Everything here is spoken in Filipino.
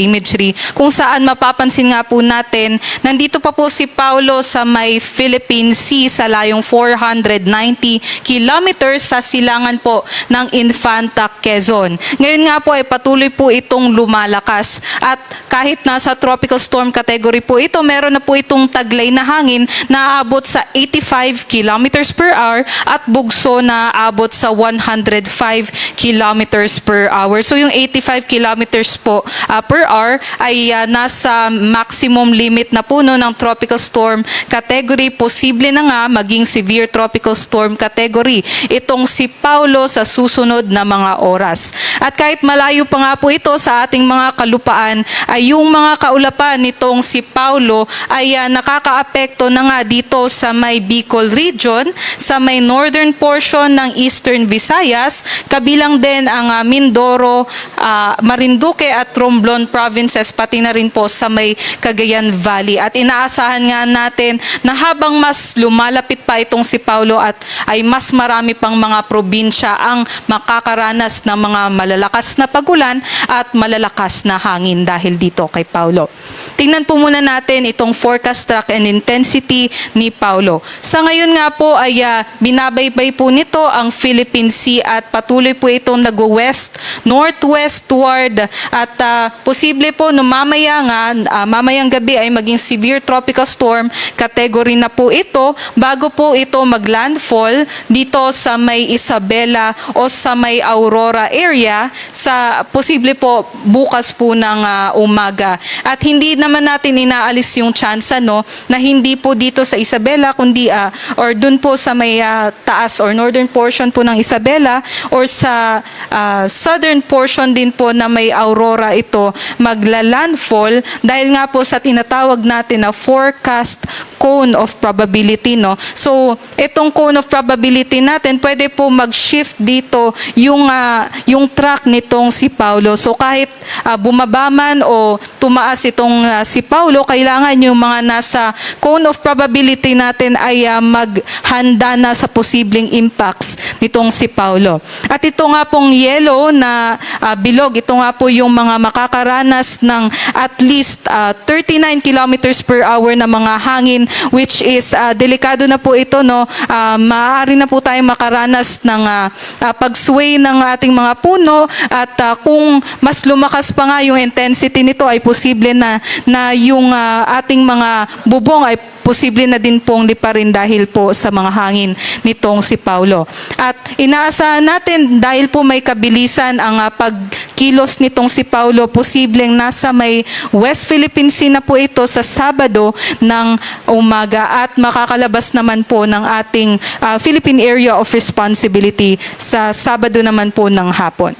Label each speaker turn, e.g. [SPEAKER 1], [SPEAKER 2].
[SPEAKER 1] imagery, kung saan mapapansin nga po natin, nandito pa po si Paulo sa may Philippine Sea sa layong 490 kilometers sa silangan po ng Infanta Quezon. Ngayon nga po ay patuloy po itong lumalakas at kahit nasa tropical storm category po ito, meron na po itong taglay na hangin na aabot sa 85 kilometers per hour at bugso na aabot sa 105 kilometers per hour. So yung 85 kilometers po per hour ay nasa maximum limit na po ng tropical storm category. Posible na nga maging severe tropical storm category itong si Paulo sa susunod na mga oras. At kahit malayo pa nga po ito sa ating mga kalupaan, ay yung mga kaulapan nitong si Paulo ay nakakaapekto na nga dito sa may Bicol region, sa may northern portion ng Eastern Visayas, kabilang din ang Mindoro, Marinduque at Romblon provinces, pati na rin po sa may Cagayan Valley. At inaasahan nga natin na habang mas lumalapit pa itong si Paulo at ay mas marami pang mga probinsya ang makakaranas ng mga malalakas na pagulan at malalakas na hangin dahil dito kay Paulo. Tingnan po muna natin itong forecast track and intensity ni Paulo. Sa ngayon nga po ay binabaybay po nito ang Philippine Sea at patuloy po itong nag-west, northwest toward at posible po no mamayang gabi ay maging severe tropical storm category na po ito bago po ito maglandfall dito sa may Isabela o sa may Aurora area sa posible po bukas po ng umaga. At hindi naman natin inaalis yung chance na hindi po dito sa Isabela kundi or dun po sa may taas or northern portion po ng Isabela or sa southern portion din po na may Aurora ito magla-landfall dahil nga po sa tinatawag natin na forecast cone of probability, no? So, itong cone of probability natin, pwede po mag-shift dito yung track nitong si Paulo. So, kahit bumaba man o tumaas itong si Paulo, kailangan yung mga nasa cone of probability natin ay maghanda na sa posibleng impacts nitong si Paulo. At ito nga pong yellow na bilog, ito nga po yung mga makakaranas ng at least 39 kilometers per hour na mga hangin, which is delikado na po ito, no? Maaari na po tayong makaranas ng pag-sway ng ating mga puno at kung mas lumakas pa nga yung intensity nito ay posible na yung ating mga bubong ay posible na din pong liparin dahil po sa mga hangin nitong si Paulo. At inaasahan natin dahil po may kabilisan ang pagkilos nitong si Paulo, posibleng nasa may West Philippine Sea na po ito sa Sabado ng umaga at makakalabas naman po ng ating Philippine Area of Responsibility sa Sabado naman po ng hapon.